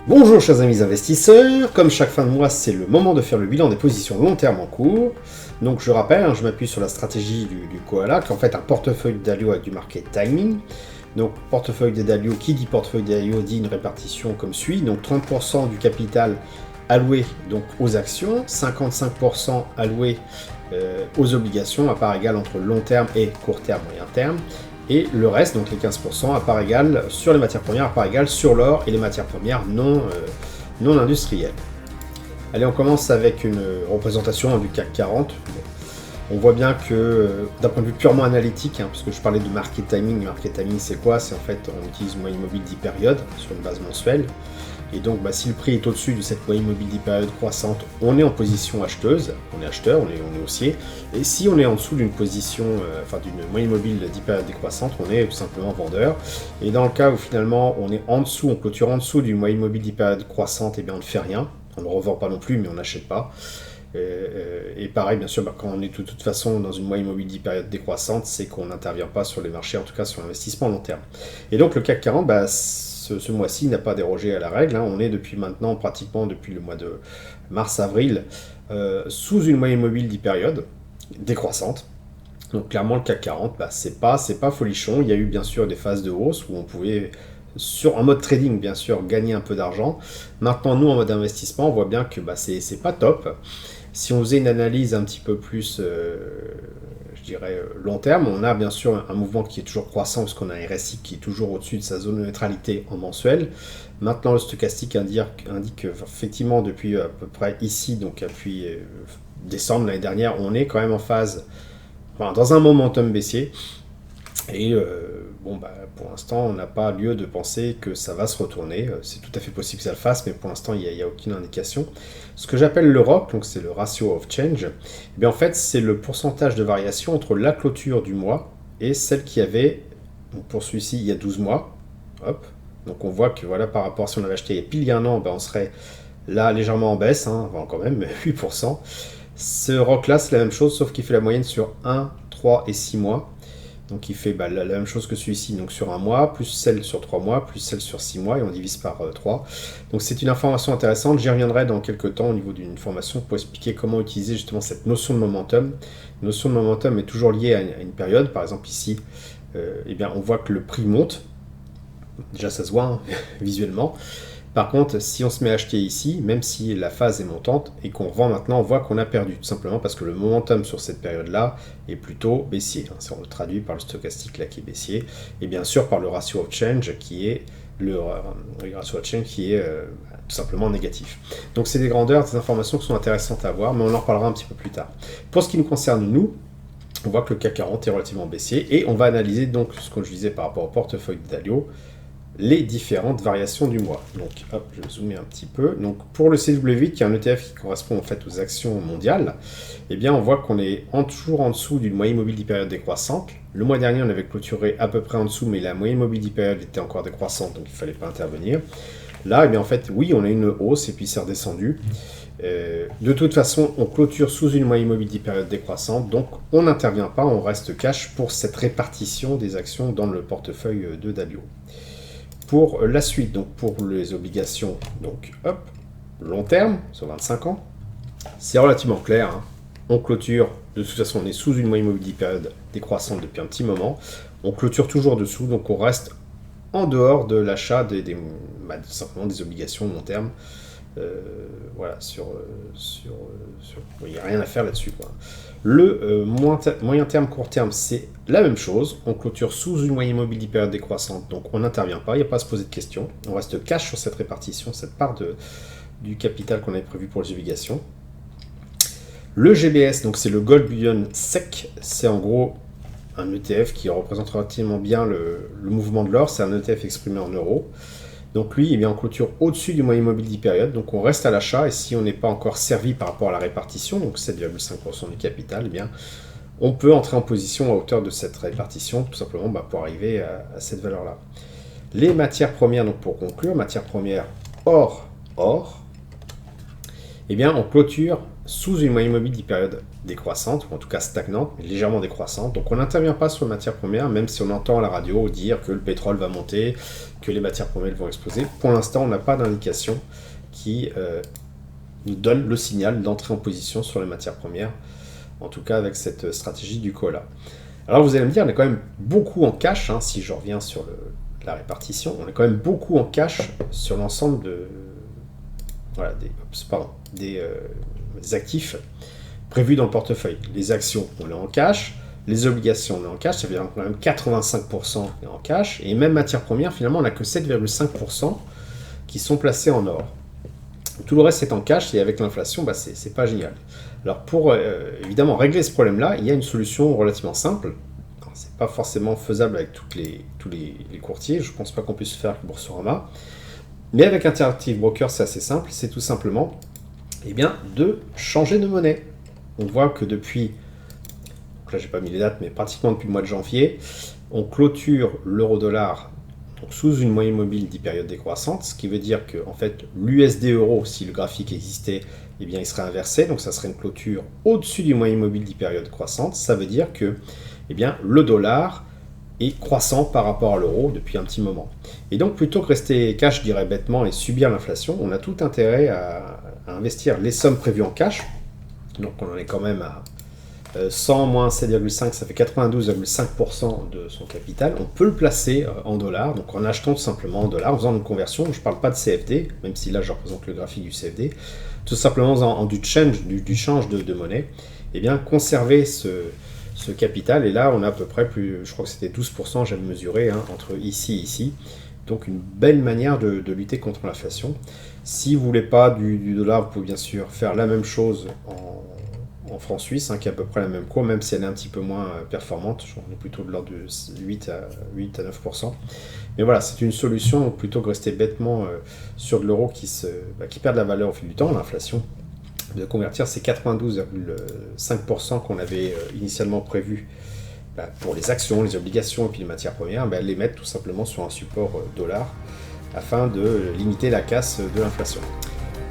Bonjour chers amis investisseurs, comme chaque fin de mois c'est le moment de faire le bilan des positions long terme en cours. Donc je rappelle, je m'appuie sur la stratégie du Koala, qui est en fait un portefeuille de Dalio avec du market timing. Donc portefeuille de Dalio, qui dit portefeuille de Dalio dit une répartition comme suit, donc 30% du capital alloué donc, aux actions, 55% alloué aux obligations à part égale entre long terme et court terme, moyen terme. Et le reste, donc les 15%, à part égale sur les matières premières, à part égale sur l'or et les matières premières non industrielles. Allez, on commence avec une représentation du CAC 40. On voit bien que, d'un point de vue purement analytique, parce que je parlais de market timing c'est quoi? C'est en fait, on utilise une moyenne mobile 10 périodes sur une base mensuelle. Et donc, si le prix est au-dessus de cette moyenne mobile 10 périodes croissante, on est en position acheteuse, on est acheteur, on est haussier. Et si on est en dessous d'une position, d'une moyenne mobile 10 périodes décroissante, on est tout simplement vendeur. Et dans le cas où finalement on est en dessous, on clôture en dessous d'une moyenne mobile 10 périodes croissante, et bien on ne fait rien. On ne revend pas non plus, mais on n'achète pas. Et pareil, bien sûr, quand on est de toute façon dans une moyenne mobile 10 périodes décroissante, c'est qu'on n'intervient pas sur les marchés, en tout cas sur l'investissement long terme. Et donc le CAC 40, ce mois-ci n'a pas dérogé à la règle. On est depuis maintenant, pratiquement depuis le mois de mars-avril, sous une moyenne mobile 10 périodes décroissante. Donc clairement, le CAC 40, c'est pas folichon. Il y a eu bien sûr des phases de hausse où on pouvait, en mode trading bien sûr, gagner un peu d'argent. Maintenant, nous, en mode investissement, on voit bien que c'est pas top. Si on faisait une analyse un petit peu plus, je dirais, long terme, on a bien sûr un mouvement qui est toujours croissant parce qu'on a un RSI qui est toujours au-dessus de sa zone de neutralité en mensuel. Maintenant, le stochastique indique effectivement depuis à peu près ici, donc depuis décembre l'année dernière, on est quand même en phase, dans un momentum baissier. Et pour l'instant, on n'a pas lieu de penser que ça va se retourner. C'est tout à fait possible que ça le fasse, mais pour l'instant, il n'y a aucune indication. Ce que j'appelle le ROC, donc c'est le ratio of change, en fait, c'est le pourcentage de variation entre la clôture du mois et celle qu'il y avait, donc pour celui-ci, il y a 12 mois. Hop. Donc on voit que voilà, par rapport à si on avait acheté il y a pile un an, on serait là légèrement en baisse, quand même, 8%. Ce ROC-là, c'est la même chose, sauf qu'il fait la moyenne sur 1, 3 et 6 mois. Donc il fait la même chose que celui-ci, donc sur un mois, plus celle sur 3 mois, plus celle sur 6 mois, et on divise par 3. Donc c'est une information intéressante, j'y reviendrai dans quelques temps au niveau d'une formation pour expliquer comment utiliser justement cette notion de momentum. La notion de momentum est toujours liée à une période, par exemple ici, on voit que le prix monte, déjà ça se voit visuellement. Par contre, si on se met à acheter ici, même si la phase est montante et qu'on revend maintenant, on voit qu'on a perdu, tout simplement parce que le momentum sur cette période-là est plutôt baissier. Si on le traduit par le stochastique là qui est baissier, et bien sûr par le ratio of change qui est tout simplement négatif. Donc c'est des grandeurs, des informations qui sont intéressantes à voir, mais on en reparlera un petit peu plus tard. Pour ce qui nous concerne, nous, on voit que le CAC 40 est relativement baissier et on va analyser donc ce que je disais par rapport au portefeuille de Dalio, les différentes variations du mois. Donc, hop, je vais zoomer un petit peu. Donc, pour le CW8, qui est un ETF qui correspond en fait aux actions mondiales, on voit qu'on est toujours en dessous d'une moyenne mobile 10 périodes décroissante. Le mois dernier, on avait clôturé à peu près en dessous, mais la moyenne mobile 10 périodes était encore décroissante, donc il ne fallait pas intervenir. Là, en fait, oui, on a une hausse et puis c'est redescendu. De toute façon, on clôture sous une moyenne mobile 10 périodes décroissante, donc on n'intervient pas, on reste cash pour cette répartition des actions dans le portefeuille de Dalio. Pour la suite, donc pour les obligations, donc hop, long terme, sur 25 ans, c'est relativement clair. On clôture, de toute façon, on est sous une moyenne mobile 10 périodes décroissante depuis un petit moment. On clôture toujours dessous, donc on reste en dehors de l'achat simplement des obligations long terme. Il n'y a rien à faire là-dessus. Le moyen terme, court terme, c'est la même chose. On clôture sous une moyenne mobile 10 périodes décroissante, donc on n'intervient pas, il n'y a pas à se poser de questions. On reste cash sur cette répartition, cette part du capital qu'on avait prévu pour les obligations. Le GBS, donc c'est le Gold Bullion Sec, c'est en gros un ETF qui représente relativement bien le mouvement de l'or, c'est un ETF exprimé en euros. Donc lui, on clôture au-dessus du moyen mobile 10 périodes, donc on reste à l'achat, et si on n'est pas encore servi par rapport à la répartition, donc 7,5% du capital, on peut entrer en position à hauteur de cette répartition, tout simplement pour arriver à cette valeur-là. Les matières premières, donc pour conclure, matières premières or, on clôture sous une moyenne mobile 10 périodes décroissante, ou en tout cas stagnante, mais légèrement décroissante. Donc on n'intervient pas sur les matières premières, même si on entend à la radio dire que le pétrole va monter, que les matières premières vont exploser. Pour l'instant, on n'a pas d'indication qui nous donne le signal d'entrer en position sur les matières premières, en tout cas avec cette stratégie du koala. Alors vous allez me dire, on est quand même beaucoup en cash, hein, si je reviens sur la répartition, on est quand même beaucoup en cash sur l'ensemble des actifs prévus dans le portefeuille. Les actions, on est en cash, les obligations, on est en cash, ça veut dire quand même 85% est en cash, et même matières premières, finalement, on n'a que 7,5% qui sont placés en or. Tout le reste est en cash, et avec l'inflation, c'est pas génial. Alors pour évidemment régler ce problème-là, il y a une solution relativement simple. C'est pas forcément faisable avec tous les courtiers, je pense pas qu'on puisse le faire avec Boursorama. Mais avec Interactive Broker, c'est assez simple, c'est tout simplement de changer de monnaie. On voit que depuis, donc là j'ai pas mis les dates, mais pratiquement depuis le mois de janvier, on clôture l'euro-dollar sous une moyenne mobile 10 périodes décroissantes, ce qui veut dire que en fait, l'USD-euro, si le graphique existait, il serait inversé, donc ça serait une clôture au-dessus d'une moyenne mobile 10 périodes croissantes. Ça veut dire que le dollar est croissant par rapport à l'euro depuis un petit moment. Et donc plutôt que rester cash, je dirais bêtement, et subir l'inflation, on a tout intérêt à investir les sommes prévues en cash. Donc on en est quand même à 100 moins 7,5, ça fait 92,5% de son capital. On peut le placer en dollars, donc en achetant tout simplement en dollars, en faisant une conversion. Je ne parle pas de CFD, même si là je représente le graphique du CFD. Tout simplement en du change de monnaie. Conserver ce capital, et là on a à peu près je crois que c'était 12%, j'avais mesuré, entre ici et ici. Donc une belle manière de lutter contre l'inflation. Si vous ne voulez pas du dollar, vous pouvez bien sûr faire la même chose en francs suisses, qui est à peu près la même cours, même si elle est un petit peu moins performante. On est plutôt de l'ordre de 8 à 9%. Mais voilà, c'est une solution, donc plutôt que rester bêtement sur de l'euro qui perd de la valeur au fil du temps, l'inflation, de convertir ces 92,5% qu'on avait initialement prévu pour les actions, les obligations et puis les matières premières, les mettre tout simplement sur un support dollar afin de limiter la casse de l'inflation.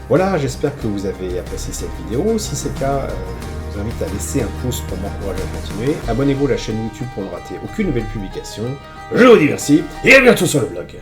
Voilà, j'espère que vous avez apprécié cette vidéo. Si c'est le cas, je vous invite à laisser un pouce pour m'encourager à continuer. Abonnez-vous à la chaîne YouTube pour ne rater aucune nouvelle publication. Je vous dis merci et à bientôt sur le blog.